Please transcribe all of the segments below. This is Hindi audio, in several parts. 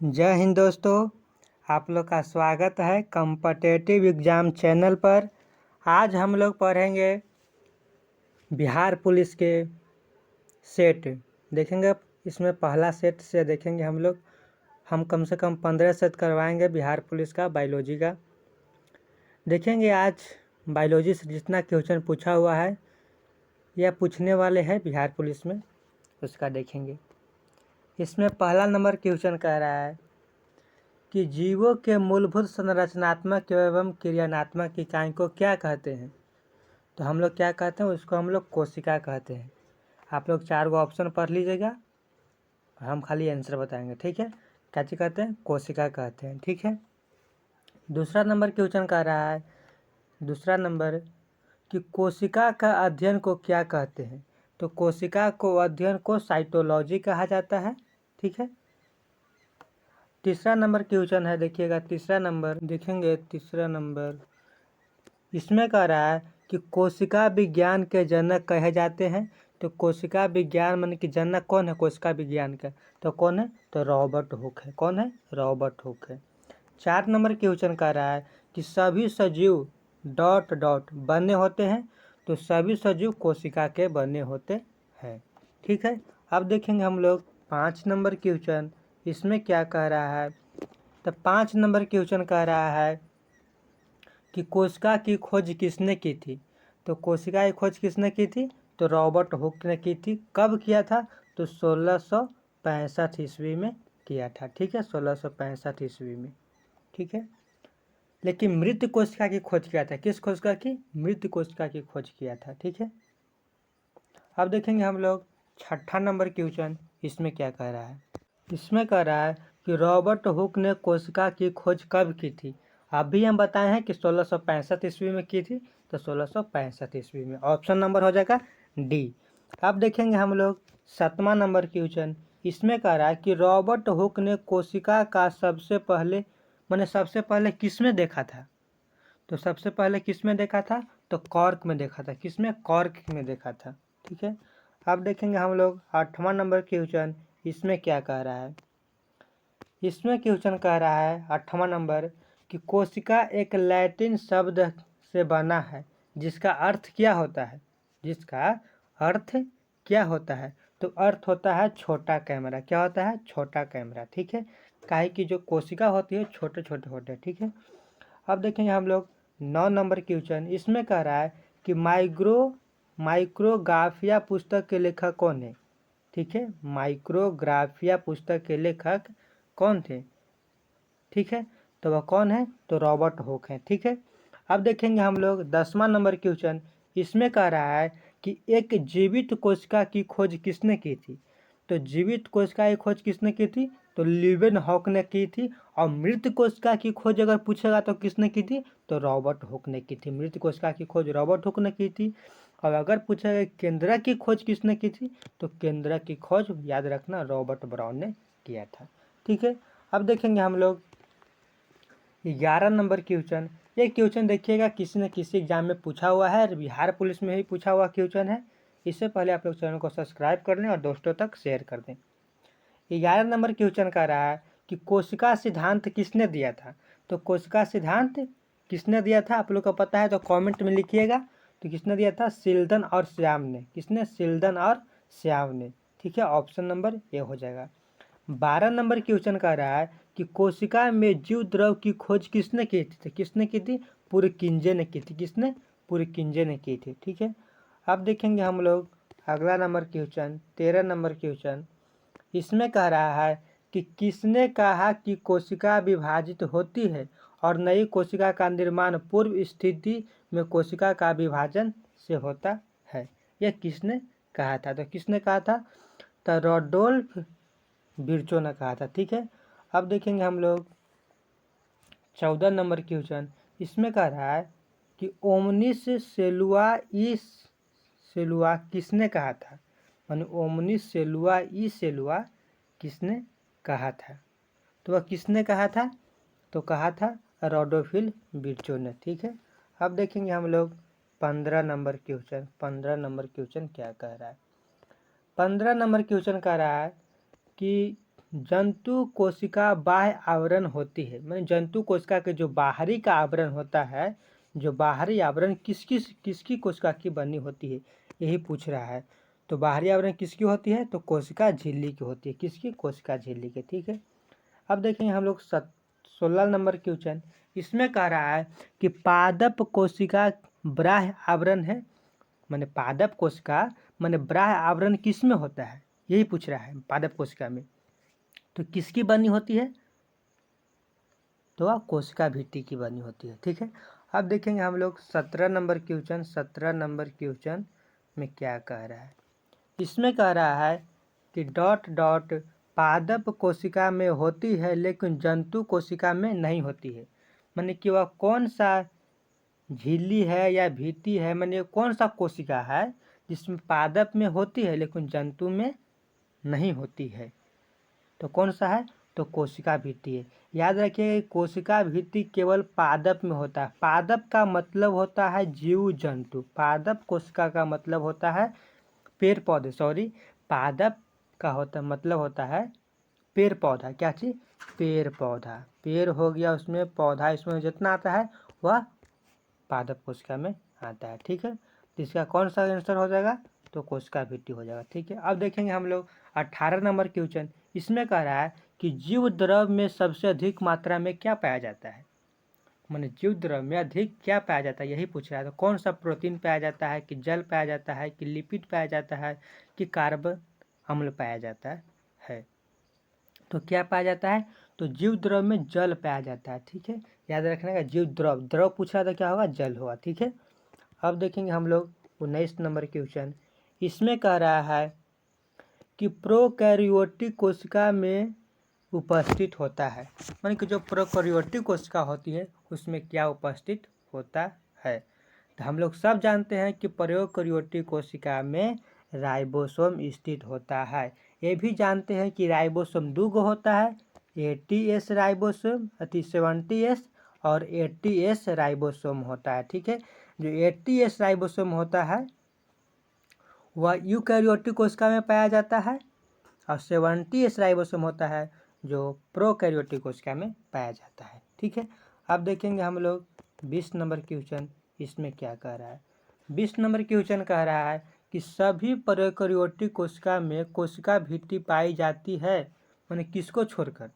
जय हिंद दोस्तों, आप लोग का स्वागत है कॉम्पिटिटिव एग्ज़ाम चैनल पर। आज हम लोग पढ़ेंगे बिहार पुलिस के सेट देखेंगे। इसमें पहला सेट से देखेंगे हम कम से कम 15 सेट करवाएंगे बिहार पुलिस का बायोलॉजी का। देखेंगे आज बायोलॉजी से जितना क्वेश्चन पूछा हुआ है या पूछने वाले हैं बिहार पुलिस में, उसका देखेंगे। इसमें पहला नंबर क्वेश्चन कह रहा है कि जीवों के मूलभूत संरचनात्मक एवं क्रियात्मक इकाई को क्या कहते हैं। तो हम लोग क्या कहते हैं, उसको हम लोग कोशिका कहते हैं। आप लोग 4 गो ऑप्शन पढ़ लीजिएगा, हम खाली आंसर बताएंगे, ठीक है। क्या चीज कहते हैं, कोशिका कहते हैं, ठीक है। दूसरा नंबर क्वेश्चन कह रहा है, दूसरा नंबर कि कोशिका का अध्ययन को क्या कहते हैं। तो कोशिका को अध्ययन को साइटोलॉजी कहा जाता है, ठीक है। तीसरा नंबर क्वेश्चन है, देखिएगा तीसरा नंबर देखेंगे। तीसरा नंबर इसमें कह रहा है कि कोशिका विज्ञान के जनक कहे जाते हैं। तो कोशिका विज्ञान माने कि जनक कौन है कोशिका विज्ञान का, तो कौन है, तो रॉबर्ट हुक है। कौन है, रॉबर्ट हुक है। 4 नंबर क्वेश्चन कह रहा है कि सभी सजीव ... बने होते हैं। तो सभी सजीव कोशिका के बने होते हैं, ठीक है। अब देखेंगे हम लोग 5 नंबर क्वेश्चन। इसमें क्या कह रहा है, तो 5 नंबर क्वेश्चन कह रहा है कि कोशिका की खोज किसने की थी। तो कोशिका की खोज किसने की थी, तो रॉबर्ट हुक ने की थी। कब किया था, तो 1665 ईस्वी में किया था, ठीक है, 1665 ईस्वी में, ठीक है। लेकिन मृत कोशिका की खोज किया था, किस कोशिका की, मृत कोशिका की खोज किया था, ठीक है। अब देखेंगे हम लोग 6ठा नंबर क्वेश्चन। इसमें क्या कह रहा है, इसमें कह रहा है कि रॉबर्ट हुक ने कोशिका की खोज कब की थी। अभी हम बताए हैं कि 1665 ईस्वी में की थी, तो 1665 ईस्वी में। ऑप्शन नंबर हो जाएगा डी। अब देखेंगे हम लोग 7वां नंबर क्वेश्चन। इसमें कह रहा है कि रॉबर्ट हुक ने कोशिका का सबसे पहले किसमें देखा था। तो सबसे पहले किसमें देखा था, तो कॉर्क में देखा था। किसमें, कॉर्क में देखा था, ठीक है। अब देखेंगे हम लोग 8वां नंबर क्वेश्चन। इसमें क्या कह रहा है, इसमें क्वेश्चन कह रहा है 8वां नंबर कि कोशिका एक लैटिन शब्द से बना है जिसका अर्थ क्या होता है, जिसका अर्थ क्या होता है। तो अर्थ होता है छोटा कैमरा। क्या होता है, छोटा कैमरा, ठीक है। काहे कि जो कोशिका होती है छोटे छोटे होते हैं, ठीक है। अब देखेंगे हम लोग 9 नंबर क्वेश्चन। इसमें कह रहा है कि माइक्रोग्राफिया पुस्तक के लेखक कौन है, ठीक है। माइक्रोग्राफिया पुस्तक के लेखक कौन थे, ठीक है। तो वह कौन है, तो रॉबर्ट हुक है, ठीक है। अब देखेंगे हम लोग 10वां नंबर क्वेश्चन। इसमें कह रहा है कि एक जीवित कोशिका की खोज किसने की थी। तो जीवित कोशिका की खोज किसने की थी, तो लीवेनहॉक ने की थी। और मृत कोशिका की खोज अगर पूछेगा तो किसने की थी, तो रॉबर्ट हुक ने की थी। मृत कोशिका की खोज रॉबर्ट हुक ने की थी। और अगर पूछेगा केंद्रक की खोज किसने की थी, तो केंद्रक की खोज याद रखना रॉबर्ट ब्राउन ने किया था, ठीक है। अब देखेंगे हम लोग 11 नंबर क्वेश्चन। ये क्वेश्चन देखिएगा किसी न किसी एग्जाम में पूछा हुआ है, बिहार पुलिस में ही पूछा हुआ क्वेश्चन है। इससे पहले आप लोग चैनल को सब्सक्राइब कर लें और दोस्तों तक शेयर कर दें। 11 नंबर क्वेश्चन कह रहा है कि कोशिका सिद्धांत किसने दिया था। तो कोशिका सिद्धांत किसने दिया था, आप लोग को पता है तो कमेंट में लिखिएगा। तो किसने दिया था, सिल्डन और श्याम ने। किसने, सिल्डन और श्याम ने, ठीक है। ऑप्शन नंबर ए हो जाएगा। 12 नंबर क्वेश्चन कह रहा है कि कोशिका में जीव द्रव की खोज किसने की थी। तो किसने की थी, पुरकिंजे ने की थी। किसने, पुरकिंजे ने की थी, ठीक है। अब देखेंगे हम लोग अगला नंबर क्वेश्चन 13 नंबर क्वेश्चन। इसमें कह रहा है कि किसने कहा कि कोशिका विभाजित होती है और नई कोशिका का निर्माण पूर्व स्थिति में कोशिका का विभाजन से होता है। यह किसने कहा था, तो किसने कहा था, तो रोडोल्फ विर्चो ने कहा था, ठीक है। अब देखेंगे हम लोग 14 नंबर क्वेश्चन। इसमें कह रहा है कि ओमनिस सेलुआ किसने कहा था। माने ओमनिस सेलुआ किसने कहा था। तो वह किसने कहा था, तो कहा था रोडोल्फ विर्चो ने, ठीक है। अब देखेंगे हम लोग 15 नंबर क्वेश्चन। 15 नंबर क्वेश्चन क्या कह रहा है, 15 नंबर क्वेश्चन कह रहा है कि जंतु कोशिका बाह्य आवरण होती है। मैंने जंतु कोशिका के जो बाहरी का आवरण होता है, जो बाहरी आवरण किसकी कोशिका की बनी होती है, यही पूछ रहा है। तो बाहरी आवरण किसकी होती है? तो कोशिका झिल्ली की होती है। किसकी? कोशिका झिल्ली की। ठीक है। अब देखेंगे हम लोग 16 नंबर क्वेश्चन। इसमें कह रहा है कि पादप कोशिका बाह्य आवरण है। माने पादप कोशिका माने बाह्य आवरण किस में होता है, यही पूछ रहा है। पादप कोशिका में तो किसकी बनी होती है? तो वह कोशिका भित्ति की बनी होती है। ठीक है। अब देखेंगे हम लोग 17 नंबर क्वेश्चन। 17 नंबर क्वेश्चन में क्या कह रहा है? इसमें कह रहा है कि डॉट डॉट पादप कोशिका में होती है लेकिन जंतु कोशिका में नहीं होती है। माने कि वह कौन सा झिल्ली है या भित्ति है, माने कौन सा कोशिका है जिसमें पादप में होती है लेकिन जंतु में नहीं होती है? तो कौन सा है? तो कोशिका भित्ति है। याद रखिए, कोशिका भित्ति केवल पादप में होता है। पादप का मतलब होता है जीव जंतु। पादप कोशिका का मतलब होता है पेड़ पौधे। सॉरी, पादप का मतलब होता है पेड़ पौधा। क्या चीज? पेड़ पौधा। पेड़ हो गया, उसमें पौधा, इसमें जितना आता है वह पादप कोशिका में आता है। ठीक है। तो इसका कौन सा आंसर हो जाएगा? तो कोशिका भित्ति हो जाएगा। ठीक है। अब देखेंगे हम लोग 18 नंबर क्वेश्चन। इसमें कह रहा है कि जीव द्रव में सबसे अधिक मात्रा में क्या पाया जाता है? माने जीव द्रव में अधिक क्या पाया जाता है, यही पूछ रहा है। तो कौन सा प्रोटीन पाया जाता है, कि जल पाया जाता है, कि लिपिड पाया जाता है, कि कार्बन अम्ल पाया जाता है? तो क्या पाया जाता है? तो जीव द्रव में जल पाया जाता है। ठीक है। याद रखने का, जीव द्रव, द्रव पूछा तो क्या होगा? जल होगा। ठीक है। अब देखेंगे हम लोग 19 नंबर क्वेश्चन। इसमें कह रहा है कि प्रोकैरियोटिक कोशिका में उपस्थित होता है। माने कि जो प्रोकैरियोटिक कोशिका होती है उसमें क्या उपस्थित होता है? तो हम लोग सब जानते हैं कि प्रोकैरियोटिक कोशिका में राइबोसोम स्थित होता है। ये भी जानते हैं कि राइबोसोम 2 गो होता है, 80S राइबोसोम, 70S और 80S राइबोसोम होता है। ठीक है। जो 80S राइबोसोम होता है वह यूकैरियोटिक कोशिका में पाया जाता है और 70S राइबोसोम होता है जो प्रोकैरियोटिक कोशिका में पाया जाता है। ठीक है। अब देखेंगे हम लोग 20 नंबर क्वेश्चन। इसमें क्या कह रहा है? 20 नंबर क्वेश्चन कह रहा है कि सभी प्रोकैरियोटिक कोशिका में कोशिका भित्ति पाई जाती है। माने किसको छोड़कर?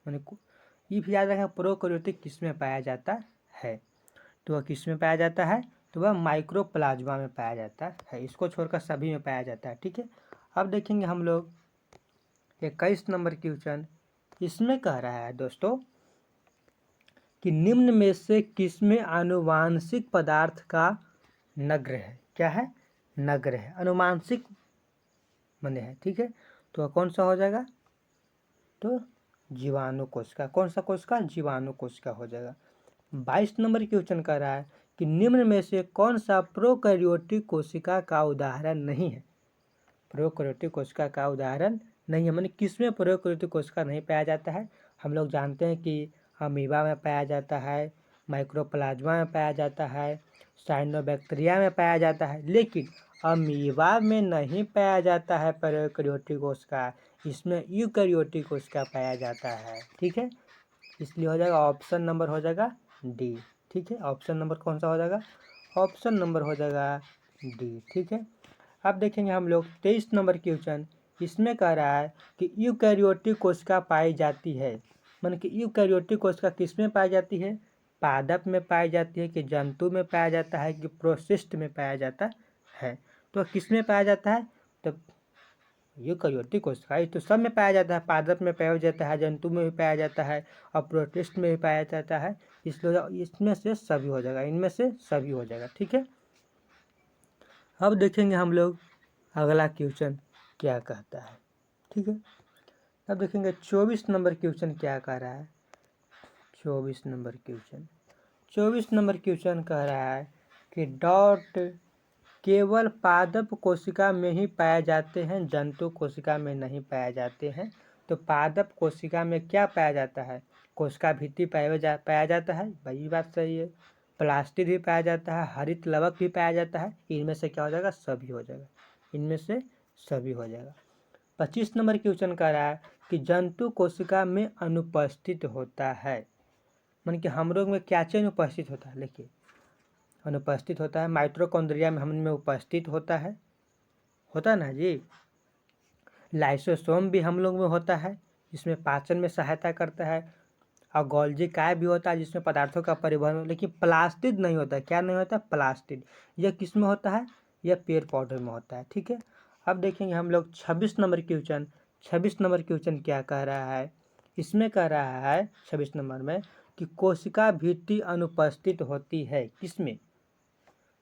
माने ये भी याद रखें, प्रोकैरियोटिक किस में पाया जाता है? तो वह किस में पाया जाता है? तो वह माइक्रोप्लाज्मा में पाया जाता है। इसको छोड़कर सभी में पाया जाता है। ठीक है। अब देखेंगे हम लोग 21 नंबर क्वेश्चन। इसमें कह रहा है दोस्तों कि निम्न में से किसमें आनुवांशिक पदार्थ का नग्र है? क्या है? नग्र है। अनुवांशिक माने है। ठीक है। तो कौन सा हो जाएगा? तो जीवाणु कोशिका। कौन सा कोशिका? जीवाणु कोशिका हो जाएगा। 22 नंबर क्वेश्चन कह रहा है कि निम्न में से कौन सा प्रोकैरियोटिक कोशिका का उदाहरण नहीं है? प्रोकैरियोटिक कोशिका का उदाहरण नहीं है। माने किसमें प्रोकैरियोटिक कोशिका नहीं पाया जाता है? हम लोग जानते हैं कि अमीबा में पाया जाता है, माइक्रोप्लाज्मा में पाया जाता है, साइनोबैक्टीरिया में पाया जाता है, लेकिन अमीबा में नहीं पाया जाता है प्रोकैरियोटिक कोशिका। इसमें यूकैरियोटिक कोशिका पाया जाता है। ठीक है। इसलिए हो जाएगा ऑप्शन नंबर हो जाएगा डी। ठीक है। ऑप्शन नंबर कौन सा हो जाएगा? ऑप्शन नंबर हो जाएगा डी। ठीक है। अब देखेंगे हम लोग 23 नंबर क्वेश्चन। इसमें कह रहा है कि यूकैरियोटिक कोशिका पाई जाती है। माने कि यूकैरियोटिक कोशिका किस में पाई जाती है? पादप में पाई जाती है, कि जंतु में पाया जाता है, कि प्रोसिस्ट में पाया जाता है? तो किस में पाया जाता है? तो यूकैरियोटिक कोशिका तो सब में पाया जाता है। पादप में पाया जाता है, जंतु में भी पाया जाता है और प्रोटिस्ट में भी पाया जाता है। इसलिए इसमें से सभी हो जाएगा, इनमें से सभी हो जाएगा। ठीक है। अब देखेंगे हम लोग अगला क्वेश्चन क्या कहता है। ठीक है। अब देखेंगे 24 नंबर क्वेश्चन क्या कह रहा है। 24 नंबर क्वेश्चन 24 नंबर क्वेश्चन कह रहा है कि डॉट केवल पादप कोशिका में ही पाए जाते हैं, जंतु कोशिका में नहीं पाए जाते हैं। तो पादप कोशिका में क्या पाया जाता है? कोशिका भित्ति पाया जाता है। वही बात सही है। प्लास्टिड भी पाया जाता है, हरित लवक भी पाया जाता है। इनमें से क्या हो जाएगा? सभी हो जाएगा। इनमें से सभी हो जाएगा। 25 नंबर क्वेश्चन कह रहा है कि जंतु कोशिका में अनुपस्थित होता है। मन कि हम लोग में क्या चीज अनुपस्थित होता है, देखिए अनुपस्थित होता है माइटोकॉन्ड्रिया में हम में उपस्थित होता है ना जी। लाइसोसोम भी हम लोग में होता है जिसमें पाचन में सहायता करता है, और गोल्जी काय भी होता है जिसमें पदार्थों का परिवहन, लेकिन प्लास्टिड नहीं होता है। क्या नहीं होता है? प्लास्टिड। यह किस में होता है? यह पेड़ पौधे में होता है। ठीक है, अब देखेंगे हम लोग 26 नंबर क्वेश्चन। 26 नंबर क्वेश्चन क्या कह रहा है? इसमें कह रहा है 26 नंबर में कि कोशिका भित्ति अनुपस्थित होती है किसमें?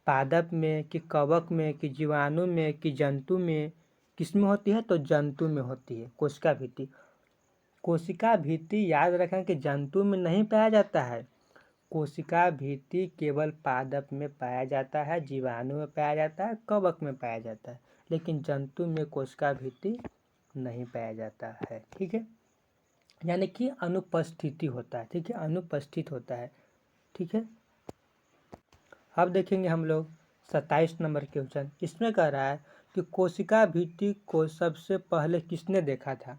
पादप में कि कवक में कि जीवाणु में कि जंतु में? किस में होती है? तो जंतु में होती है कोशिका भित्ति। कोशिका भित्ति याद रखें कि जंतु में नहीं पाया जाता है। कोशिका भित्ति केवल पादप में पाया जाता है, जीवाणु में पाया जाता है, कवक में पाया जाता है, लेकिन जंतु में कोशिका भित्ति नहीं पाया जाता है। ठीक है, यानी कि अनुपस्थिति होता है। ठीक है, अनुपस्थित होता है। ठीक है, अब देखेंगे हम लोग 27 नंबर क्वेश्चन। इसमें कह रहा है कि कोशिका भित्ति को सबसे पहले किसने देखा था?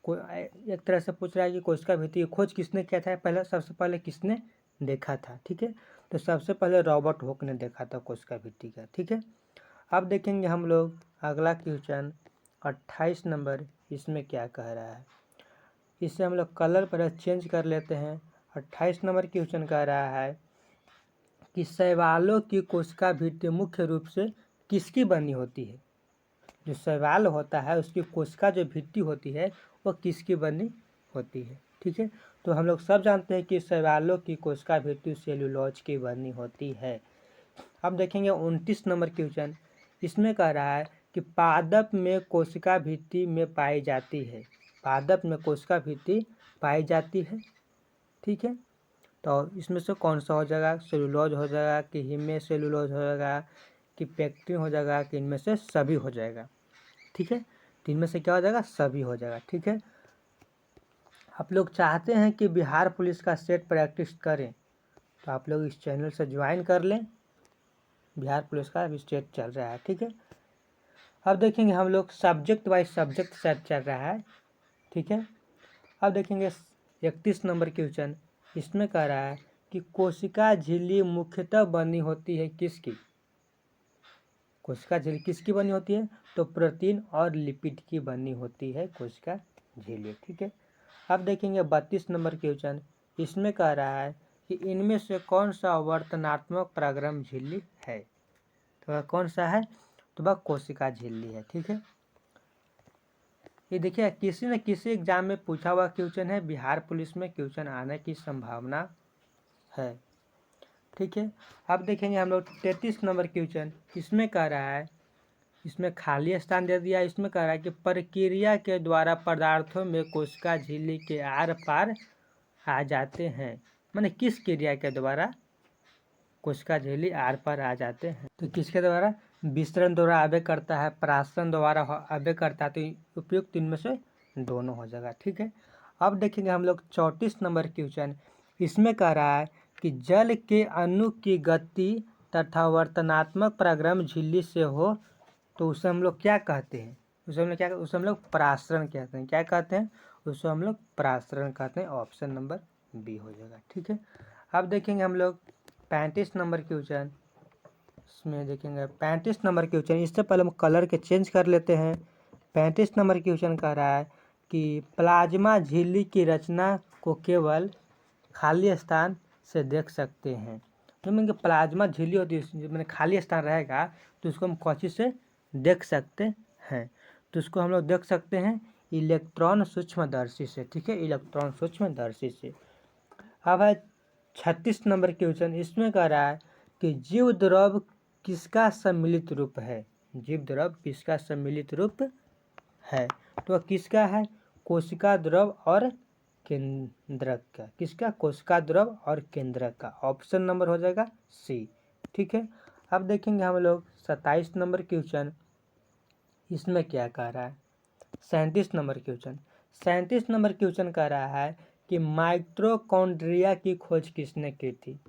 एक तरह से पूछ रहा है कि कोशिका भित्ति की खोज किसने किया था, पहले सबसे पहले किसने देखा था। ठीक है, तो सबसे पहले रॉबर्ट हुक ने देखा था कोशिका भित्ति का। ठीक है, अब देखेंगे हम लोग अगला क्वेश्चन 28 नंबर। इसमें क्या कह रहा है? इससे हम लोग कलर पर चेंज कर लेते हैं। 28 नंबर क्वेश्चन कह रहा है कि शैवालों की कोशिका भित्ति मुख्य रूप से किसकी बनी होती है? जो शैवाल होता है उसकी कोशिका जो भित्ति होती है वो किसकी बनी होती है? ठीक है, तो हम लोग सब जानते हैं कि शैवालों की कोशिका भित्ति सेलुलोज की बनी होती है। अब देखेंगे 29 नंबर क्वेश्चन। इसमें कह रहा है कि पादप में कोशिका भित्ति में पाई जाती है। पादप में कोशिका भित्ति पाई जाती है। ठीक है, तो इसमें से कौन सा हो जाएगा? सेलुलोज हो जाएगा कि हिमे सेलुलोज हो जाएगा कि पेक्टिन हो जाएगा कि इनमें से सभी हो जाएगा? ठीक है, तो इनमें से क्या हो जाएगा? सभी हो जाएगा। ठीक है, आप लोग चाहते हैं कि बिहार पुलिस का सेट प्रैक्टिस करें तो आप लोग इस चैनल से ज्वाइन कर लें। बिहार पुलिस का अभी सेट चल रहा है। ठीक है, अब देखेंगे हम लोग सब्जेक्ट वाइज सब्जेक्ट सेट चल रहा है। ठीक है, अब देखेंगे 31 नंबर क्वेश्चन। इसमें कह रहा है कि कोशिका झिल्ली मुख्यतः बनी होती है किसकी? कोशिका झिल्ली किसकी बनी होती है? तो प्रोटीन और लिपिड की बनी होती है कोशिका झिल्ली। ठीक है, अब देखेंगे 32 नंबर क्वेश्चन। इसमें कह रहा है कि इनमें से कौन सा वर्तनात्मक प्रागरम झिल्ली है? तो वह कौन सा है? तो वह कोशिका झिल्ली है। ठीक है, ये देखिए किसी न किसी एग्जाम में पूछा हुआ क्वेश्चन है, बिहार पुलिस में क्वेश्चन आने की संभावना है। ठीक है, अब देखेंगे हम लोग 33 नंबर क्वेश्चन। इसमें कह रहा है, इसमें खाली स्थान दे दिया। इसमें कह रहा है कि प्रक्रिया के द्वारा पदार्थों में कोशिका झिल्ली के आर पार आ जाते हैं। माने किस क्रिया के द्वारा कोशिका झिल्ली आर पार आ जाते हैं? तो किसके द्वारा? विसरण द्वारा आबे करता है, परासरण द्वारा आबे करता है, तो उपयुक्त इनमें से दोनों हो जाएगा। ठीक है, अब देखेंगे हम लोग 34 नंबर क्वेश्चन। इसमें कह रहा है कि जल के अणु की गति तथा वर्तनात्मक प्रागरम झिल्ली से हो तो उसे हम लोग क्या कहते हैं? उसे हम लोग परासरण कहते हैं। क्या कहते हैं? उसे हम लोग परासरण कहते हैं। ऑप्शन नंबर बी हो जाएगा। ठीक है, अब देखेंगे हम लोग 35 नंबर क्वेश्चन। इसमें देखेंगे 35 नंबर क्वेश्चन। इससे पहले हम कलर के चेंज कर लेते हैं। 35 नंबर क्वेश्चन कह रहा है कि प्लाज्मा झिल्ली की रचना को केवल खाली स्थान से देख सकते हैं। तो मैंने प्लाज्मा झिल्ली होती है, मैंने खाली स्थान रहेगा तो उसको हम कौची से देख सकते हैं? तो उसको हम लोग देख सकते हैं इलेक्ट्रॉन सूक्ष्मदर्शी से। ठीक है, इलेक्ट्रॉन सूक्ष्मदर्शी से। अब है 36 नंबर क्वेश्चन। इसमें कह रहा है कि जीव द्रव किसका सम्मिलित रूप है? जीव द्रव किसका सम्मिलित रूप है? तो किसका है? कोशिका द्रव और केंद्रक का। किसका? कोशिका द्रव और केंद्रक का। ऑप्शन नंबर हो जाएगा सी। ठीक है, अब देखेंगे हम लोग 27 नंबर क्वेश्चन। इसमें क्या कह रहा है? 37 नंबर क्वेश्चन। 37 नंबर क्वेश्चन कह रहा है कि माइटोकॉन्ड्रिया की खोज किसने की थी?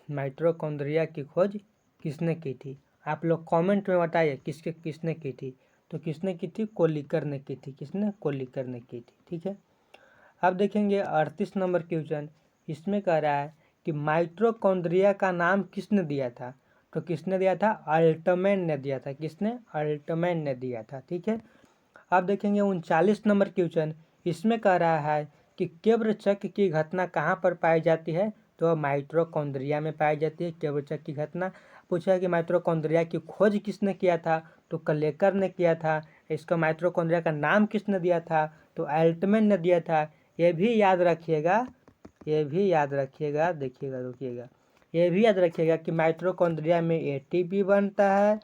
माइटोकॉन्ड्रिया की खोज किसने की थी? आप लोग कमेंट में बताइए किसने की थी। तो किसने की थी? कोलिकर ने की थी। किसने? कोलिकर ने की थी। ठीक है। अब देखेंगे 38 नंबर क्वेश्चन। इसमें कह रहा है कि माइटोकॉन्ड्रिया का नाम किसने दिया था? तो किसने दिया था? अल्टमैन ने दिया था। किसने? अल्टमैन ने दिया था। ठीक है। अब देखेंगे 39 नंबर क्वेश्चन। इसमें कह रहा है कि केब्रचक की घटना कहाँ पर पाई जाती है? तो माइटोकॉन्ड्रिया में पाई जाती है केब्रचक की घटना। पूछा है कि माइटोकॉन्ड्रिया की खोज किसने किया था? तो कलेकर ने किया था। इसका माइटोकॉन्ड्रिया का नाम किसने दिया था? तो अल्टमैन ने दिया था। ये भी याद रखिएगा, ये भी याद रखिएगा। देखिएगा, रुकिएगा, ये भी याद रखिएगा कि माइटोकॉन्ड्रिया में एटीपी बनता है,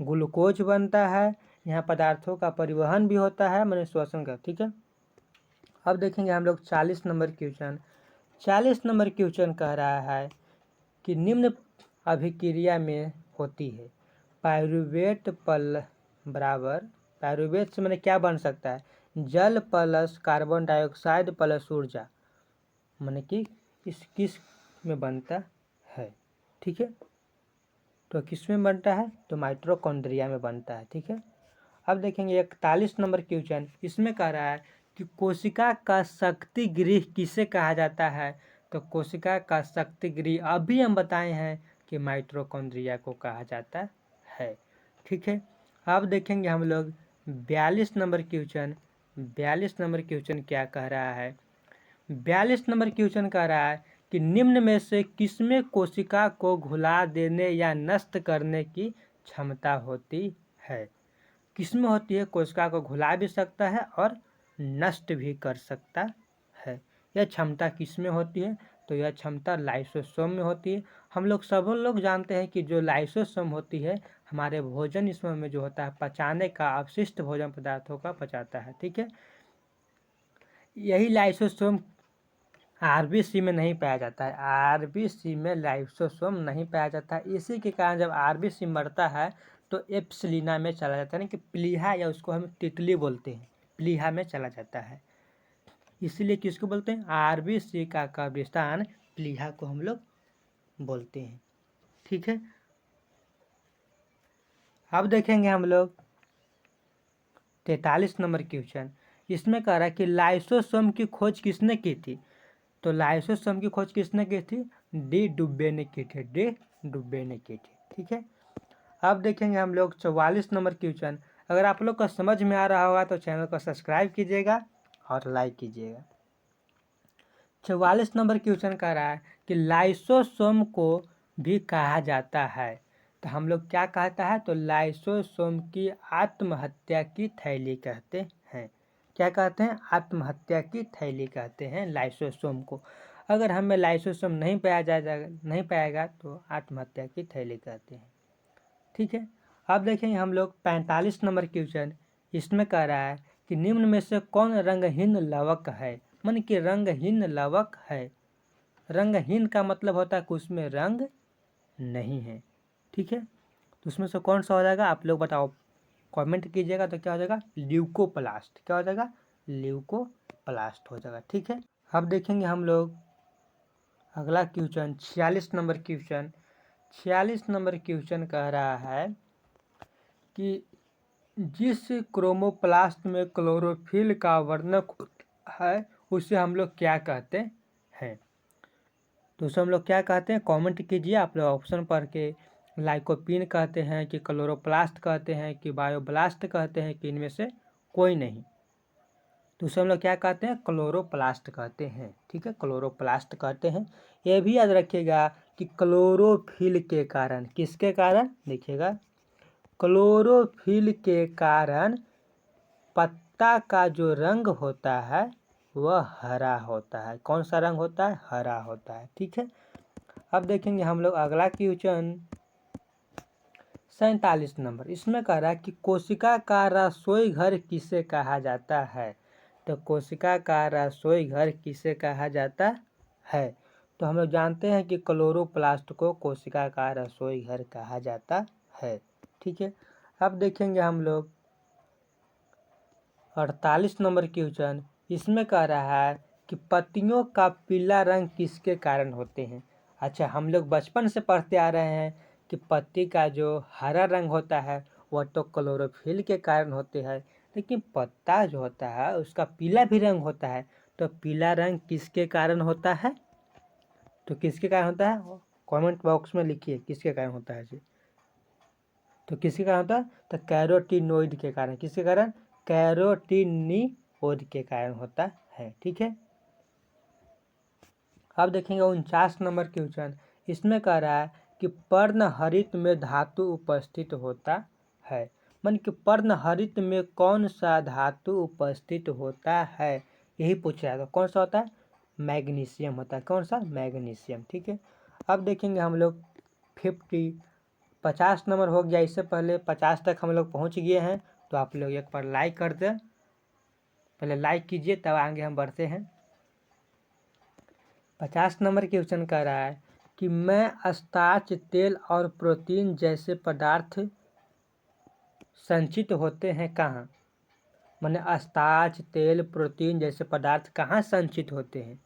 ग्लूकोज बनता है, यहाँ पदार्थों का परिवहन भी होता है, मैंने श्वसन का। ठीक है। अब देखेंगे हम लोग 40 नंबर क्वेश्चन। 40 नंबर क्वेश्चन कह रहा है कि निम्न अभिक्रिया में होती है पायरुवेट पल बराबर, पायरुवेट से मैंने क्या बन सकता है? जल प्लस कार्बन डाइऑक्साइड प्लस ऊर्जा, मैंने कि किस में बनता है? ठीक है। तो किस में बनता है? तो माइटोकॉन्ड्रिया में बनता है। ठीक है। अब देखेंगे 41 नंबर क्वेश्चन। इसमें कह रहा है कि कोशिका का शक्ति गृह किसे कहा जाता है? तो कोशिका का शक्ति गृह अभी हम बताए हैं कि माइटोकॉन्ड्रिया को कहा जाता है। ठीक है। अब देखेंगे हम लोग 42 नंबर क्वेश्चन। 42 नंबर क्वेश्चन क्या कह रहा है? 42 नंबर क्वेश्चन कह रहा है कि निम्न में से किसमें कोशिका को घुला देने या नष्ट करने की क्षमता होती है? किसमें होती है? कोशिका को घुला भी सकता है और नष्ट भी कर सकता है। यह क्षमता किसमें होती है? तो यह क्षमता लाइसोसोम में होती है। हम लोग सब लोग जानते हैं कि जो लाइसोसोम होती है हमारे भोजन इसमें में जो होता है पचाने का, अवशिष्ट भोजन पदार्थों का पचाता है। ठीक है। यही लाइसोसोम आरबीसी में नहीं पाया जाता है। आरबीसी में लाइसोसोम नहीं पाया जाता है। इसी के कारण जब आरबीसी मरता है तो एप्सिलिना में चला जाता है, ना कि प्लीहा, या उसको हम तितली बोलते हैं, प्लीहा में चला जाता है। इसीलिए किसको बोलते हैं? आरबीसी का कब्रिस्तान प्लीहा को हम लोग बोलते हैं। ठीक है। अब देखेंगे हम लोग 43 नंबर क्वेश्चन। इसमें कह रहा है कि लाइसोसोम की खोज किसने की थी? तो लाइसोसोम की खोज किसने की थी? डी डुब्बे ने की थी। डी डुब्बे ने की थी। ठीक है। अब देखेंगे हम लोग 44 नंबर क्वेश्चन। अगर आप लोग को समझ में आ रहा होगा तो चैनल को सब्सक्राइब कीजिएगा और लाइक कीजिएगा। 44 नंबर क्वेश्चन कह रहा है कि लाइसोसोम को भी कहा जाता है। तो हम लोग क्या कहता है? तो लाइसोसोम की आत्महत्या की थैली कहते हैं। क्या कहते हैं? आत्महत्या की थैली कहते हैं लाइसोसोम को। अगर हमें लाइसोसोम नहीं पाएगा तो आत्महत्या की थैली कहते हैं। ठीक है। अब देखेंगे हम लोग 45 नंबर क्वेश्चन। इसमें कह रहा है कि निम्न में से कौन रंगहीन लवक है? मन कि रंगहीन लवक है। रंगहीन का मतलब होता है कि उसमें रंग नहीं है। ठीक है। तो उसमें से कौन सा हो जाएगा? आप लोग बताओ, कमेंट कीजिएगा। तो क्या हो जाएगा? ल्यूकोप्लास्ट। क्या हो जाएगा? ल्यूकोप्लास्ट हो जाएगा। ठीक है। अब देखेंगे हम लोग अगला question 46 number question. 46 number question कह रहा है कि जिस क्रोमोप्लास्ट में क्लोरोफिल का वर्णक है उसे हम लोग क्या कहते हैं? तो उसे हम लोग क्या कहते हैं? कमेंट कीजिए। आप लोग ऑप्शन पढ़ के लाइकोपिन कहते हैं कि क्लोरोप्लास्ट कहते हैं कि बायोब्लास्ट कहते हैं कि इनमें से कोई नहीं। तो उसे हम लोग क्या कहते हैं? क्लोरोप्लास्ट कहते हैं। ठीक है। क्लोरोप्लास्ट कहते हैं। यह भी याद रखिएगा कि क्लोरोफिल के कारण, किसके कारण? देखिएगा, क्लोरोफिल के कारण पत्ता का जो रंग होता है वह हरा होता है। कौन सा रंग होता है? हरा होता है। ठीक है। अब देखेंगे हम लोग अगला क्वेश्चन 47 नंबर। इसमें कह रहा है कि कोशिका का रसोई घर किसे कहा जाता है? तो कोशिका का रसोई घर किसे कहा जाता है? तो हम लोग जानते हैं कि क्लोरोप्लास्ट को कोशिका का रसोई घर कहा जाता है। ठीक है। अब देखेंगे हम लोग 48 नंबर क्वेश्चन। इसमें कह रहा है कि पत्तियों का पीला रंग किसके कारण होते हैं? अच्छा, हम लोग बचपन से पढ़ते आ रहे हैं कि पत्ती का जो हरा रंग होता है वह तो क्लोरोफिल के कारण होते हैं। लेकिन पत्ता जो होता है उसका पीला भी रंग होता है, तो पीला रंग किसके कारण होता है? तो किसके कारण होता है? कमेंट बॉक्स में लिखिए किसके कारण होता है जी। तो किसके कारण होता है? तो कैरोटीनोइड के कारण। किसके कारण? कैरोटीनोइड के कारण होता है। ठीक है, अब देखेंगे 49 नंबर क्वेश्चन। इसमें कह रहा है कि पर्णहरित में धातु उपस्थित होता है। मन कि पर्णहरित में कौन सा धातु उपस्थित होता है, यही पूछ रहा है। तो कौन सा होता है? मैग्नीशियम होता है। कौन सा? मैग्नीशियम। ठीक है, अब देखेंगे हम लोग 50 नंबर हो गया। इससे पहले 50 तक हम लोग पहुंच गए हैं, तो आप लोग एक बार लाइक कर दें। पहले लाइक कीजिए तब आगे हम बढ़ते हैं। 50 नंबर क्वेश्चन कह रहा है कि मैं स्टार्च, तेल और प्रोटीन जैसे पदार्थ संचित होते हैं कहाँ? माने स्टार्च, तेल, प्रोटीन जैसे पदार्थ कहाँ संचित होते हैं?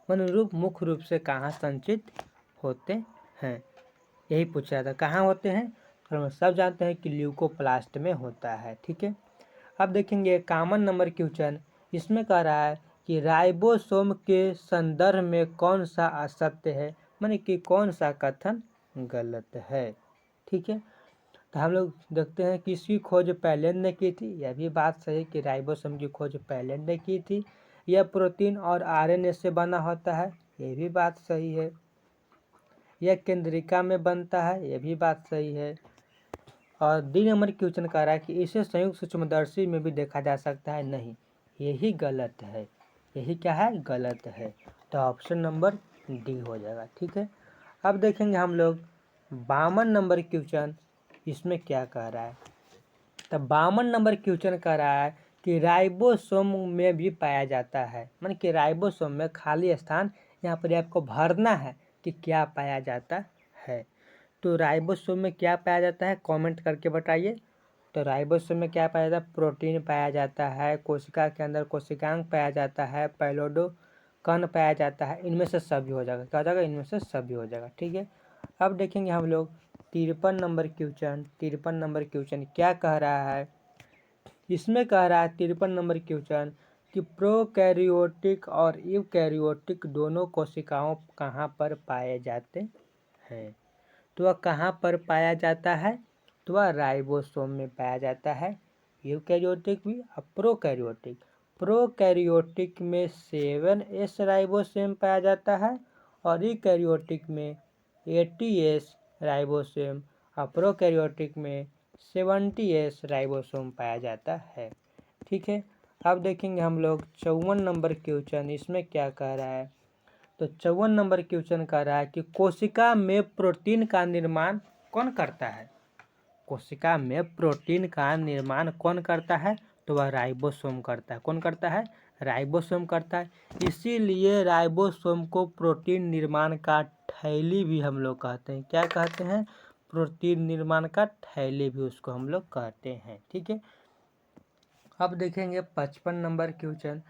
मन मुख्य रूप से कहाँ संचित होते हैं, यही पूछ रहा था। कहाँ होते हैं? तो हम सब जानते हैं कि ल्यूकोप्लास्ट में होता है। ठीक है, अब देखेंगे 51 नंबर क्वेश्चन। इसमें कह रहा है कि राइबोसोम के संदर्भ में कौन सा असत्य है, माने कि कौन सा कथन गलत है। ठीक है, तो हम लोग देखते हैं कि इसकी खोज पैलेंड ने की थी। यह भी बात सही कि राइबोसोम की खोज पैलेंड ने की थी। यह प्रोटीन और आरएनए से बना होता है, यह भी बात सही है। यह केंद्रिका में बनता है, यह भी बात सही है। और डी नंबर क्वेश्चन कह रहा है कि इसे संयुक्त सूक्ष्मदर्शी में भी देखा जा सकता है, नहीं, यही गलत है। यही क्या है? गलत है। तो ऑप्शन नंबर डी हो जाएगा। ठीक है, अब देखेंगे हम लोग 52 नंबर क्वेश्चन। इसमें क्या कह रहा है? तो 52 नंबर क्वेश्चन कह रहा है कि राइबोसोम में भी पाया जाता है। मान कि राइबोसोम में खाली स्थान यहाँ पर आपको भरना है कि क्या पाया जाता है। तो राइबोसोम में क्या पाया जाता है, कमेंट करके बताइए। तो राइबोसोम में क्या पाया जाता है? प्रोटीन पाया जाता है, कोशिका के अंदर कोशिकांग पाया जाता है, पैलोडो कण पाया जाता है। इनमें से सभी हो जाएगा। क्या हो जाएगा? इनमें से सभी हो जाएगा। ठीक है, अब देखेंगे हम लोग 53 नंबर क्वेश्चन। 53 नंबर क्वेश्चन क्या कह रहा है? इसमें कह रहा है 53 नंबर क्वेश्चन कि प्रोकैरियोटिक और यूकैरियोटिक दोनों कोशिकाओं कहाँ पर पाए जाते हैं? तो वह कहाँ पर पाया जाता है? तो वह राइबोसोम में पाया जाता है। यूकैरियोटिक भी और प्रोकैरियोटिक। प्रोकैरियोटिक में 7S राइबोसोम पाया जाता है और यूकैरियोटिक में 80S राइबोसोम और प्रोकैरियोटिक में 70S राइबोसोम पाया जाता है। ठीक है, अब देखेंगे हम लोग 54 नंबर क्वेश्चन। इसमें क्या कह रहा है? तो 54 नंबर क्वेश्चन कह रहा है कि कोशिका में प्रोटीन का निर्माण कौन करता है? कोशिका में प्रोटीन का निर्माण कौन करता है? तो वह राइबोसोम करता है। कौन करता है? राइबोसोम करता है। इसीलिए राइबोसोम को प्रोटीन निर्माण का थैली भी हम लोग कहते हैं। क्या कहते हैं? प्रोटीन निर्माण का थैली भी उसको हम लोग कहते हैं। ठीक है, अब देखेंगे 55 नंबर क्वेश्चन।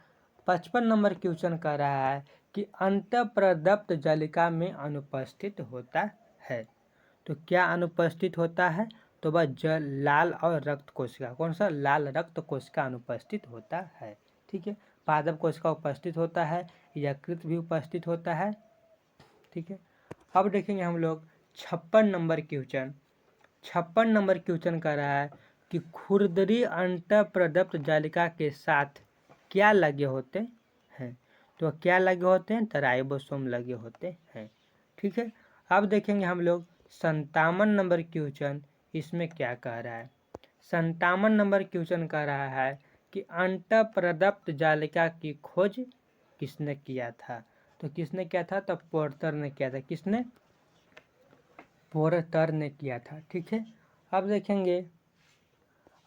55 नंबर क्वेश्चन कह रहा है कि अंतःप्रदत्त जालिका में अनुपस्थित होता है। तो क्या अनुपस्थित होता है? तो वह जल, लाल और रक्त कोशिका। कौन सा? लाल रक्त कोशिका अनुपस्थित होता है। ठीक है, पादप कोशिका उपस्थित होता है, यकृत भी उपस्थित होता है। ठीक है, अब देखेंगे हम लोग 56 नंबर क्वेश्चन। 56 नंबर क्वेश्चन कह रहा है कि खुरदरी अंतःप्रदत्त जालिका के साथ क्या लगे होते हैं? तो क्या लगे होते हैं? तो राइबोसोम लगे होते हैं। ठीक है, अब देखेंगे हम लोग 57 नंबर क्वेश्चन। इसमें क्या कह रहा है? 57 नंबर क्वेश्चन कह रहा है कि अंतःप्रदत्त जालिका की खोज किसने किया था? तो किसने किया था? तो पोर्टर ने किया था। किसने? पोर्टर ने किया था। ठीक है, अब देखेंगे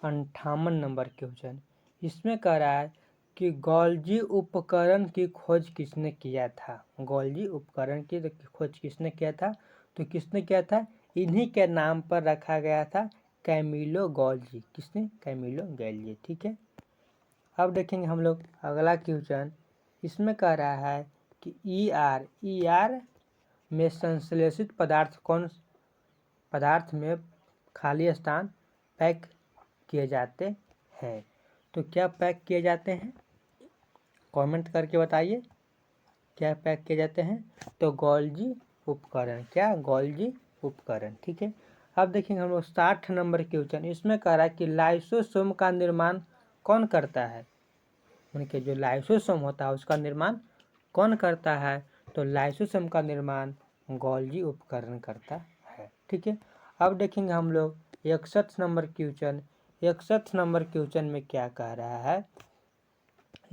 58 नंबर क्वेश्चन। इसमें कह रहा है कि गोल्जी उपकरण की खोज किसने किया था? गोल्जी उपकरण की खोज किसने किया था? तो किसने किया था? इन्हीं के नाम पर रखा गया था, कैमिलो गोल्जी। किसने? Camillo Golgi. ठीक है, अब देखेंगे हम लोग अगला क्वेश्चन। इसमें कह रहा है कि ईआर में संश्लेषित पदार्थ कौन पदार्थ में खाली स्थान पैक किए जाते हैं। तो क्या पैक किए जाते हैं, कमेंट करके बताइए, क्या पैक किए जाते हैं? तो गोल्जी उपकरण, क्या गोल्जी उपकरण, ठीक है। अब देखेंगे हम लोग 60 नंबर क्वेश्चन। इसमें कह रहा है कि लाइसोसोम का निर्माण कौन करता है, उनके जो लाइसोसोम होता है उसका निर्माण कौन करता है? तो लाइसोसोम का निर्माण गोल्जी उपकरण करता है, ठीक है। अब देखेंगे हम लोग 61 नंबर क्वेश्चन। 61 नंबर क्वेश्चन में क्या कह रहा है?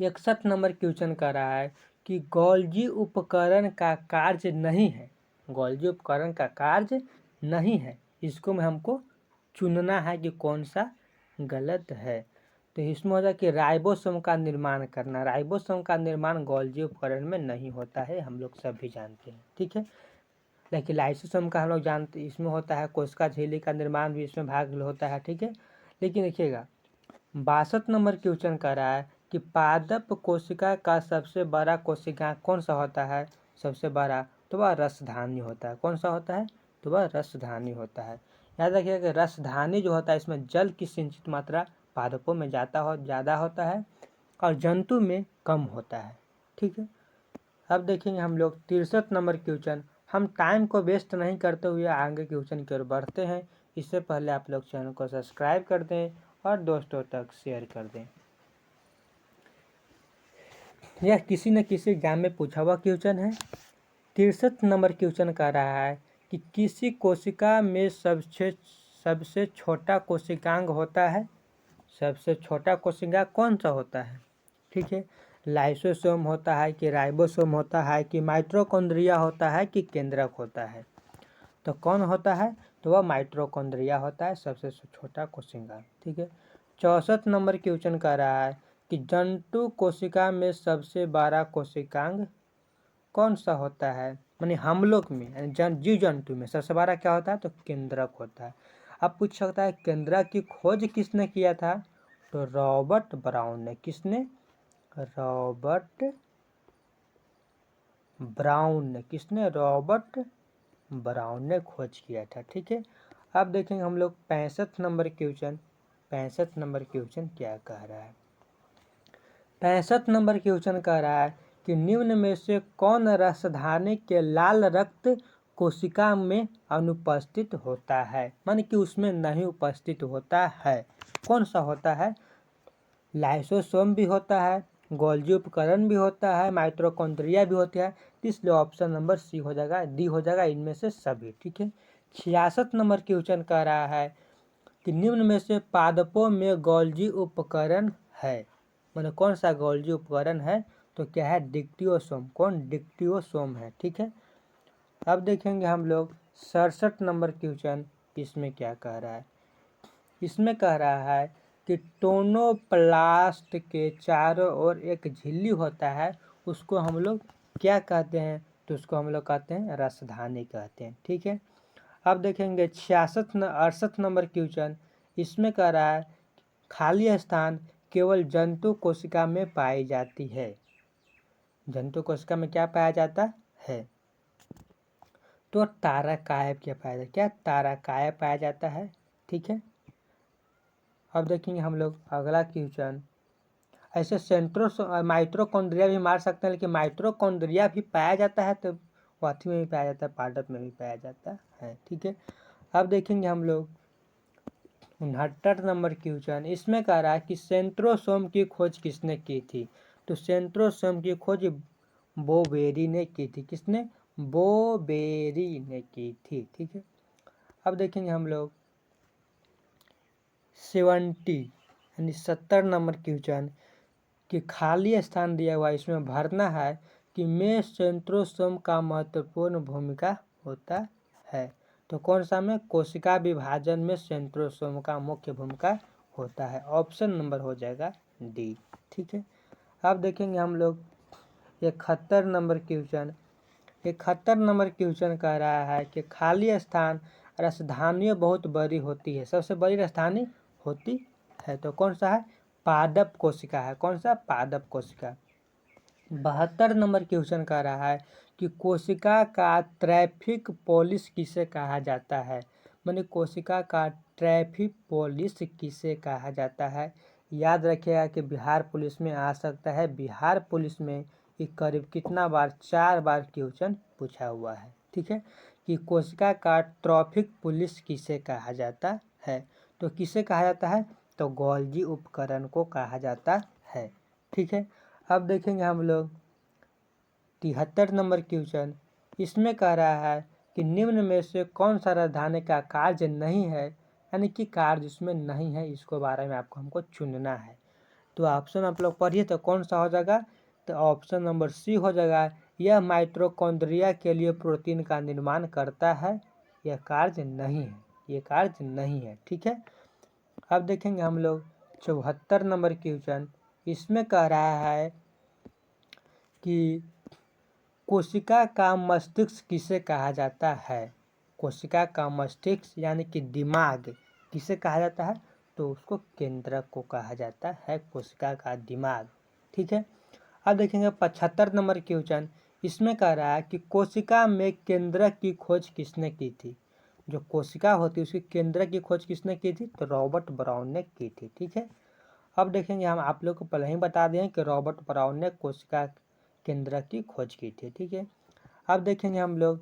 61 नंबर क्वेश्चन कह रहा है कि गोल्जी उपकरण का कार्य नहीं है, गोल्जी उपकरण का कार्य नहीं है, इसको में हमको चुनना है कि कौन सा गलत है। तो इसमें होता है कि राइबोसोम का निर्माण करना, राइबोसोम का निर्माण गोल्जी उपकरण में नहीं होता है, हम लोग सब भी जानते हैं, ठीक है। लेकिन लाइसोसोम का हम लोग जानते, इसमें होता है कोशिका झिल्ली का निर्माण भी इसमें भाग होता है, ठीक है। लेकिन देखिएगा 62 नंबर क्वेश्चन कर रहा है कि पादप कोशिका का सबसे बड़ा कोशिका कौन सा होता है? सबसे बड़ा तो वह रसधानी होता है। कौन सा होता है? तो वह रसधानी होता है। याद रखिएगा कि रसधानी जो होता है इसमें जल की सिंचित मात्रा पादपों में ज़्यादा होता है और जंतु में कम होता है, ठीक है। अब देखेंगे हम लोग 63 नंबर क्वेश्चन। हम टाइम को वेस्ट नहीं करते हुए आगे क्वेश्चन की ओर बढ़ते हैं। इससे पहले आप लोग चैनल को सब्सक्राइब कर दें और दोस्तों तक शेयर कर दें। यह किसी न किसी एग्जाम में पूछा हुआ क्वेश्चन है। 63 नंबर क्वेश्चन कह रहा है कि किसी कोशिका में सबसे छोटा कोशिकांग होता है। सबसे छोटा कोशिका कौन सा होता है, ठीक है। लाइसोसोम होता है कि राइबोसोम होता है कि माइटोकॉन्ड्रिया होता है कि केंद्रक होता है? तो कौन होता है? तो वह माइटोकॉन्ड्रिया होता है, सबसे छोटा कोशिका, ठीक है। 64 नंबर क्वेश्चन कह रहा है कि जंतु कोशिका में सबसे बड़ा कोशिकांग कौन सा होता है, माने हम लोग में जीव जंतु में सबसे बड़ा क्या होता है? तो केंद्रक होता है। अब पूछ सकता है केंद्रक की खोज किसने किया था? तो रॉबर्ट ब्राउन ने। किसने? रॉबर्ट ब्राउन ने। किसने? रॉबर्ट ब्राउन ने खोज किया था, ठीक है। अब देखेंगे हम लोग 65 नंबर क्वेश्चन। 65 नंबर क्वेश्चन क्या कह रहा है? 65 नंबर क्वेश्चन कह रहा है कि निम्न में से कौन रसधानी के लाल रक्त कोशिका में अनुपस्थित होता है, माने कि उसमें नहीं उपस्थित होता है? कौन सा होता है? लाइसोसोम भी होता है, गोल्जी उपकरण भी होता है, माइटोकॉन्ड्रिया भी होती है। इसलिए ऑप्शन नंबर सी हो जाएगा, डी हो जाएगा, इनमें से सभी, ठीक है। 66 नंबर क्वेश्चन कह रहा है कि निम्न में से पादपों में गोल्जी उपकरण है, माने कौन सा गोल्जी उपकरण है? तो क्या है? डिक्टियोसोम। कौन? डिक्टियोसोम है, ठीक है। अब देखेंगे हम लोग 67 नंबर क्वेश्चन। इसमें क्या कह रहा है? इसमें कह रहा है कि टोनोप्लास्ट के चारों ओर एक झिल्ली होता है, उसको हम लोग क्या कहते हैं? तो उसको हम लोग कहते हैं रसधानी कहते हैं, ठीक है। अब देखेंगे 68 नंबर क्वेश्चन। इसमें कह रहा है खाली स्थान केवल जंतु कोशिका में पाई जाती है। जंतु कोशिका में क्या पाया जाता है? तो तारकाय क्या पाया जाता? क्या? तारकाय पाया जाता है, ठीक है। अब देखेंगे हम लोग अगला क्वेश्चन। ऐसे माइटोकॉन्ड्रिया भी मार सकते हैं, लेकिन माइटोकॉन्ड्रिया भी पाया जाता है तो वाथी में भी पाया जाता है, पादप में भी पाया जाता है, ठीक है। अब देखेंगे हम लोग 69 नंबर क्वेश्चन। इसमें कह रहा है कि सेंट्रोसोम की खोज किसने की थी? तो सेंट्रोसोम की खोज बोबेरी ने की थी। किसने? बोबेरी ने की थी, ठीक है। अब देखेंगे हम लोग 70 नंबर क्वेश्चन कि खाली स्थान दिया हुआ इसमें भरना है कि में सेंट्रोसोम का महत्वपूर्ण भूमिका होता है। तो कौन सा में? कोशिका विभाजन में सेंट्रोसोम का मुख्य भूमिका होता है। ऑप्शन नंबर हो जाएगा डी, ठीक है। अब देखेंगे हम लोग 71 नंबर क्वेश्चन। 71 नंबर क्वेश्चन कह रहा है कि खाली स्थान रसधानियाँ बहुत बड़ी होती है, सबसे बड़ी रसधानी होती है, तो कौन सा है? पादप कोशिका है। कौन सा? पादप कोशिका। 72 नंबर क्वेश्चन कह रहा है कि कोशिका का ट्रैफिक पोलिस किसे कहा जाता है, माने कोशिका का ट्रैफिक पुलिस किसे कहा जाता है। याद रखिएगा कि बिहार पुलिस में आ सकता है। बिहार पुलिस में ये करीब कितना बार, 4 बार क्वेश्चन पूछा हुआ है। ठीक है, कि कोशिका का ट्रैफिक पुलिस किसे कहा जाता है। तो किसे कहा जाता है, तो गोल्जी उपकरण को कहा जाता है। ठीक है, अब देखेंगे हम लोग 73 नंबर क्वेश्चन। इसमें कह रहा है कि निम्न में से कौन सा राजधानी का कार्य नहीं है, यानी कि कार्य इसमें नहीं है, इसको बारे में हमको चुनना है। तो ऑप्शन आप लोग पढ़िए तो कौन सा हो जाएगा, तो ऑप्शन नंबर सी हो जाएगा। यह माइटोकॉन्ड्रिया के लिए प्रोटीन का निर्माण करता है, यह कार्य नहीं है, ये कार्य नहीं है। ठीक है, अब देखेंगे हम लोग 74 नंबर क्वेश्चन। इसमें कह रहा है कि कोशिका का मस्तिष्क किसे कहा जाता है। कोशिका का मस्तिष्क यानी कि दिमाग किसे कहा जाता है, तो उसको केंद्रक को कहा जाता है, कोशिका का दिमाग। ठीक है, अब देखेंगे 75 नंबर क्वेश्चन। इसमें कह रहा है कि कोशिका में केंद्रक की खोज किसने की थी। जो कोशिका होती है उसकी केंद्रक की खोज किसने की थी, तो रॉबर्ट ब्राउन ने की थी। ठीक है, अब देखेंगे हम आप लोग को पहले ही बता दें कि रॉबर्ट ब्राउन ने कोशिका केंद्रक की खोज की थी। ठीक है, अब देखेंगे हम लोग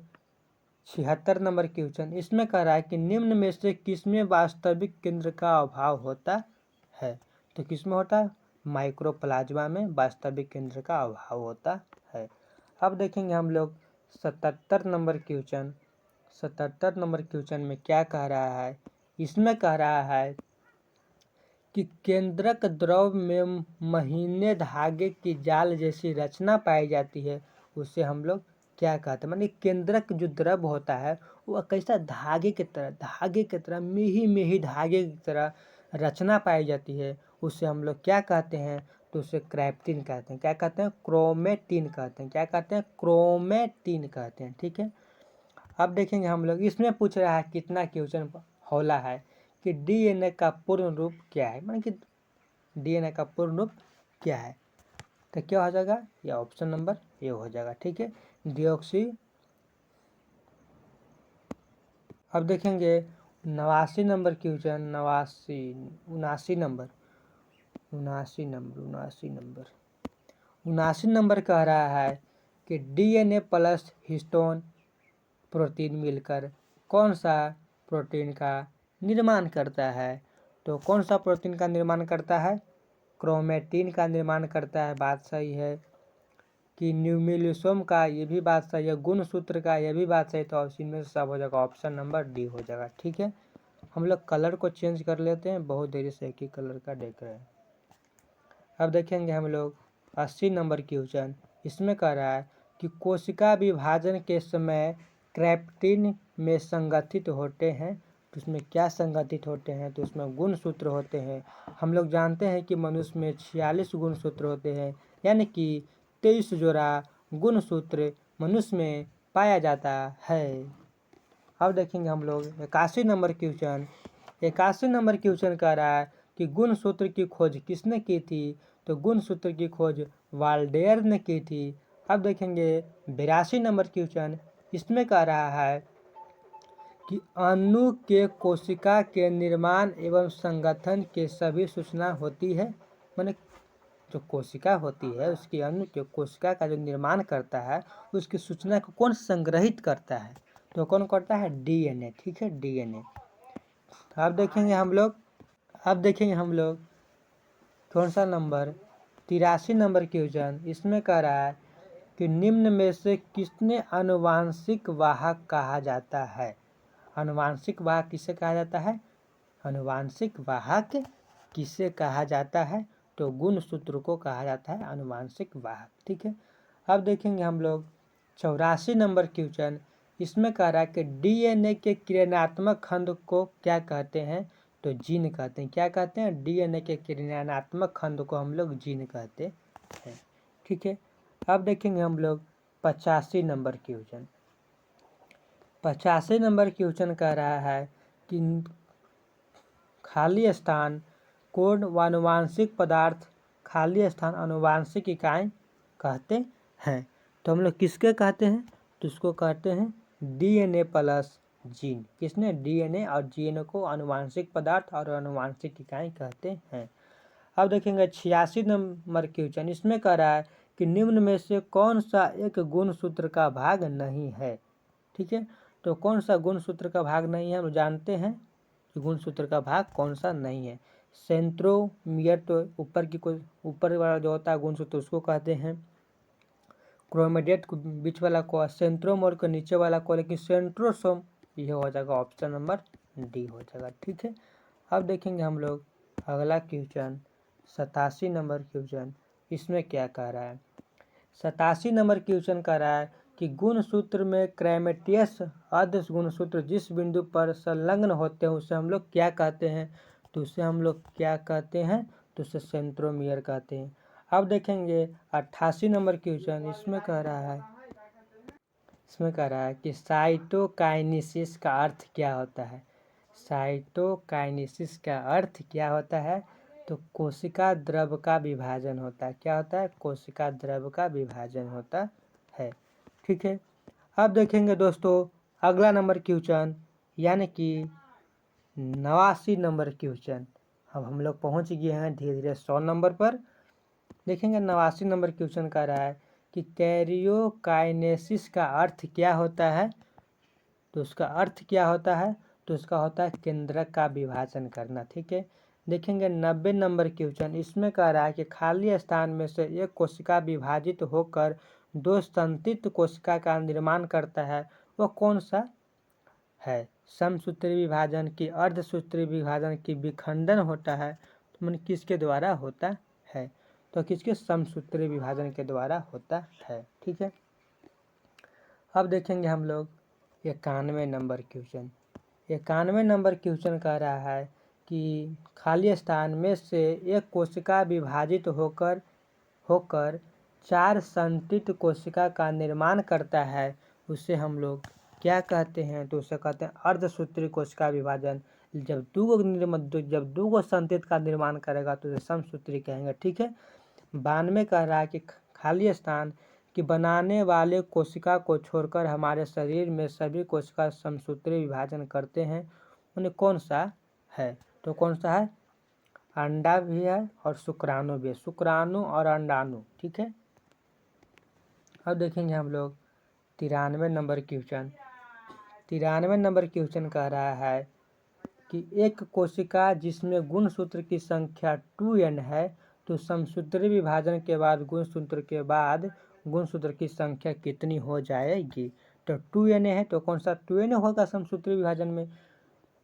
76 नंबर क्वेश्चन। इसमें कह रहा है कि निम्न में से किसमें वास्तविक केंद्र का अभाव होता है। तो किसमें होता है, माइक्रोप्लाज्मा में वास्तविक केंद्र का अभाव होता है। अब देखेंगे हम लोग 77 नंबर क्वेश्चन। 77 नंबर क्वेश्चन में क्या कह रहा है, इसमें कह रहा है कि केंद्रक द्रव में महीने धागे की जाल जैसी रचना पाई जाती है, उसे हम लोग क्या कहते हैं। माने केंद्रक जो द्रव होता है वो कैसा, धागे की तरह मिही धागे की तरह रचना पाई जाती है, उसे हम लोग क्या कहते हैं, तो उसे क्रेप्टिन कहते हैं। क्या कहते हैं, क्रोमेटिन कहते हैं। क्या कहते हैं, क्रोमेटिन कहते हैं। ठीक है, अब देखेंगे हम लोग इसमें पूछ रहा है कितना क्वेश्चन हौला है कि डीएनए का पूर्ण रूप क्या है, माने कि डीएनए का पूर्ण रूप क्या है। तो क्या हो जाएगा, ये ऑप्शन नंबर ए हो जाएगा। ठीक है, डिऑक्सी। अब देखेंगे 89 नंबर क्वेश्चन। 79 नंबर कह रहा है कि डीएनए प्लस हिस्टोन प्रोटीन मिलकर कौन सा प्रोटीन का निर्माण करता है। तो कौन सा प्रोटीन का निर्माण करता है, क्रोमेटिन का निर्माण करता है, बात सही है। कि न्यूक्लियोसोम का, ये भी बात सही है। गुणसूत्र का, ये भी बात सही। तो इनमें से सब हो जाएगा, ऑप्शन नंबर डी हो जाएगा। ठीक है, हम लोग कलर को चेंज कर लेते हैं, बहुत देरी से एक ही कलर का देख रहे हैं। अब देखेंगे हम लोग 80 नंबर क्वेश्चन। इसमें कह रहा है कि कोशिका विभाजन के समय क्रेप्टिन में संगठित होते हैं, तो उसमें क्या संगठित होते हैं, तो उसमें गुणसूत्र होते हैं। हम लोग जानते हैं कि मनुष्य में 46 गुणसूत्र होते हैं, यानी कि 23 जोड़ा गुणसूत्र मनुष्य में पाया जाता है। अब देखेंगे हम लोग 81 नंबर क्वेश्चन। 81 नंबर क्वेश्चन कह रहा है कि गुणसूत्र की खोज किसने की थी, तो गुणसूत्र की खोज वाल्डेयर ने की थी। अब देखेंगे 82 नंबर क्वेश्चन। इसमें कह रहा है कि अणु के कोशिका के निर्माण एवं संगठन के सभी सूचना होती है। माने जो कोशिका होती है उसकी अणु के कोशिका का जो निर्माण करता है उसकी सूचना को कौन संग्रहित करता है, तो कौन करता है, डीएनए। ठीक है, डीएनए। अब देखेंगे हम लोग कौन सा नंबर, 83 नंबर क्वेश्चन। इसमें कह रहा है कि निम्न में से किसने आनुवांशिक वाहक कहा जाता है। आनुवांशिक वाहक किसे कहा जाता है, आनुवांशिक वाहक किसे कहा जाता है, तो गुणसूत्र को कहा जाता है आनुवांशिक वाहक। ठीक है, अब देखेंगे हम लोग 84 नंबर क्वेश्चन। इसमें कह रहा है कि डीएनए के क्रियात्मक खंड को क्या कहते हैं, तो जीन कहते हैं। क्या कहते हैं, डीएनए के क्रियात्मक खंड को हम लोग जीन कहते हैं। ठीक है, अब देखेंगे हम लोग 85 नंबर क्वेश्चन। 85 नंबर क्वेश्चन कह रहा है कि खाली स्थान कोण आनुवांशिक पदार्थ, खाली स्थान आनुवांशिक इकाई कहते हैं। तो हम लोग किसके कहते हैं, तो इसको कहते हैं डीएनए प्लस जीन। किसने? डीएनए और जीएनए को आनुवांशिक पदार्थ और आनुवांशिक इकाई कहते हैं। अब देखेंगे 86 नंबर क्वेश्चन। इसमें कह रहा है कि निम्न में से कौन सा एक गुणसूत्र का भाग नहीं है। ठीक है, तो कौन सा गुणसूत्र का भाग नहीं है हम जानते हैं कि गुणसूत्र का भाग कौन सा नहीं है। सेंट्रोमियर तो ऊपर की कोई ऊपर वाला जो होता है गुणसूत्र उसको कहते हैं। क्रोमेडेट को बीच वाला को, सेंट्रोमोर को नीचे वाला को, लेकिन सेंट्रोसोम ये हो जाएगा ऑप्शन नंबर डी हो जाएगा। ठीक है, अब देखेंगे हम लोग अगला क्वेश्चन 87 नंबर क्वेश्चन। इसमें क्या कह रहा है? 87 नंबर क्वेश्चन कह रहा है कि गुणसूत्र में क्रोमेटियस अर्ध गुणसूत्र जिस बिंदु पर संलग्न होते हैं उसे हम लोग क्या कहते हैं? तो उसे हम लोग क्या कहते हैं? तो उसे सेंट्रोमियर कहते हैं। अब देखेंगे 88 नंबर क्वेश्चन। इसमें कह रहा है कि साइटोकाइनेसिस का अर्थ क्या होता है? साइटोकाइनेसिस का अर्थ क्या होता है? तो कोशिका द्रव का विभाजन होता है। क्या होता है? कोशिका द्रव का विभाजन होता है। ठीक है, अब देखेंगे दोस्तों अगला नंबर क्वेश्चन, यानी कि 89 नंबर क्वेश्चन। अब हम लोग पहुंच गए हैं धीरे धीरे 100 नंबर पर। देखेंगे 89 नंबर क्वेश्चन कह रहा है कि कैरियोकाइनेसिस का अर्थ क्या होता है? तो उसका अर्थ क्या होता है? तो उसका होता है केंद्रक का विभाजन करना। ठीक है, देखेंगे 90 नंबर क्वेश्चन। इसमें कह रहा है कि खाली स्थान में से एक कोशिका विभाजित होकर दो संतृप्त कोशिका का निर्माण करता है, वह कौन सा है? समसूत्री विभाजन की, अर्धसूत्री विभाजन की, विखंडन होता है तो मन किसके द्वारा होता है? तो किसके? समसूत्री विभाजन के द्वारा होता है। ठीक है, अब देखेंगे हम लोग 91 नंबर क्वेश्चन। 91 नंबर क्वेश्चन कह रहा है कि खाली स्थान में से एक कोशिका विभाजित होकर 4 संतृप्त कोशिका का निर्माण करता है, उसे हम लोग क्या कहते हैं? तो उसे कहते हैं अर्धसूत्री कोशिका विभाजन। जब दो गो संतृप्त का निर्माण करेगा तो उसे समसूत्री कहेंगे। ठीक है, 92 कह रहा है कि खाली स्थान कि बनाने वाले कोशिका को छोड़कर हमारे शरीर में सभी कोशिका समसूत्री विभाजन करते हैं, उन्हें कौन सा है? तो कौन सा है? अंडा भी है और शुक्राणु भी है, शुक्राणु और अंडाणु। ठीक है, अब देखेंगे हम लोग 93 नंबर क्वेश्चन। 93 नंबर क्वेश्चन कह रहा है कि एक कोशिका जिसमें गुणसूत्र की संख्या 2n है, तो समसूत्री विभाजन के बाद गुणसूत्र की संख्या कितनी हो जाएगी? तो 2n है, तो कौन सा 2n होगा समसूत्री विभाजन में?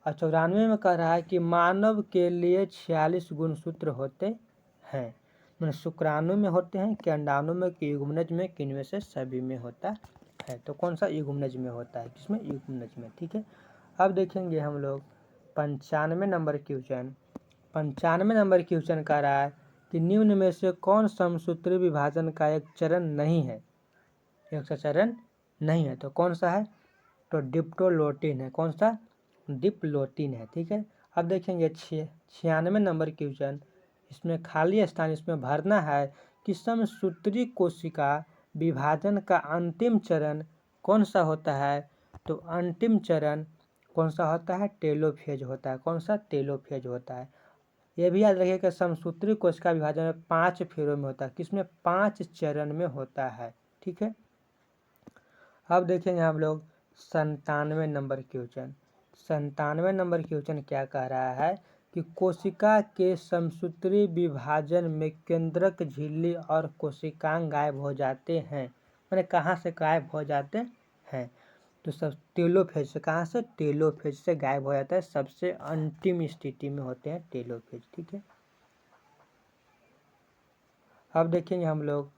और 94 में कह रहा है कि मानव के लिए 46 गुणसूत्र होते हैं। मैंने शुक्राणु में होते हैं कि अंडाणु में कि युग्मनज में, कि इनमें से सभी में होता है? तो कौन सा? युग्मनज में होता है। किसमें? युग्मनज में। ठीक है, अब देखेंगे हम लोग 95 नंबर क्वेश्चन। 95 नंबर क्वेश्चन कह रहा है कि निम्न में से कौन समसूत्री विभाजन का एक चरण नहीं है? एक सा चरण नहीं है, तो कौन सा है? तो डिप्लोटीन है। कौन सा? डिप्लोटीन है। ठीक है, अब देखेंगे 96 नंबर क्वेश्चन। इसमें खाली स्थान इसमें भरना है कि समसूत्री कोशिका विभाजन का अंतिम चरण कौन सा होता है? तो अंतिम चरण कौन सा होता है? टेलोफेज होता है। कौन सा? टेलोफेज होता है। ये भी याद रखिए कि समसूत्री कोशिका विभाजन में 5 फेरों में होता है। किसमें? 5 चरण में होता है। ठीक है, अब देखेंगे हम लोग 97 नंबर क्वेश्चन। 97 नंबर क्वेश्चन क्या कह रहा है कि कोशिका के समसूत्री विभाजन में केंद्रक झिल्ली और कोशिकांग गायब हो जाते हैं। मैंने कहाँ से गायब हो जाते हैं? तो सब टेलोफेज से। कहाँ से? टेलोफेज से गायब हो जाता है। सबसे अंतिम स्थिति में होते हैं टेलोफेज। ठीक है, अब देखेंगे हम लोग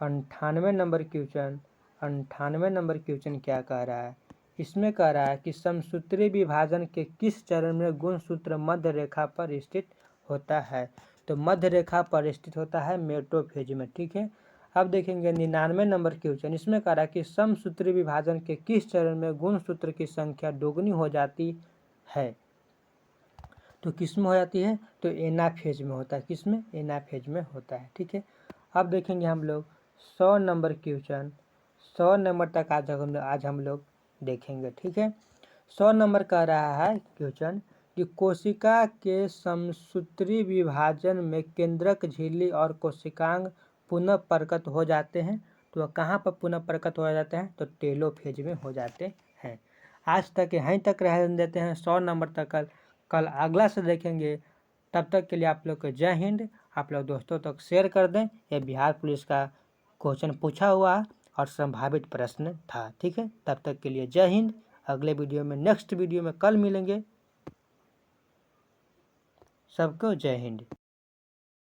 98 नंबर क्वेश्चन। 98 नंबर क्वेश्चन क्या कह रहा है? इसमें कह रहा है कि समसूत्री विभाजन के किस चरण में गुणसूत्र मध्य रेखा पर स्थित होता है? तो मध्य रेखा पर स्थित होता है मेटोफेज में। ठीक है, अब देखेंगे 99 नंबर क्वेश्चन। इसमें कह रहा है कि समसूत्री विभाजन के किस चरण में गुणसूत्र की संख्या दोगुनी हो जाती है? तो किस में हो जाती है? तो एनाफेज में होता है। किस में? एनाफेज में होता है। ठीक है, अब देखेंगे हम लोग 100 नंबर क्वेश्चन। 100 नंबर तक आज हम लोग देखेंगे। ठीक है, 100 नंबर कह रहा है क्वेश्चन कि कोशिका के समसूत्री विभाजन में केंद्रक झिल्ली और कोशिकांग पुनः प्रकट हो जाते हैं। तो कहाँ पर पुनः प्रकट हो जाते हैं? तो टेलोफेज में हो जाते हैं। आज तक यहीं तक रहने देते हैं, 100 नंबर तक कल अगला से देखेंगे। तब तक के लिए आप लोग को जय हिंद। आप लोग दोस्तों तक शेयर कर दें। यह बिहार पुलिस का क्वेश्चन पूछा हुआ और संभावित प्रश्न था। ठीक है, तब तक के लिए जय हिंद। अगले वीडियो में, नेक्स्ट वीडियो में कल मिलेंगे। सबको जय हिंद।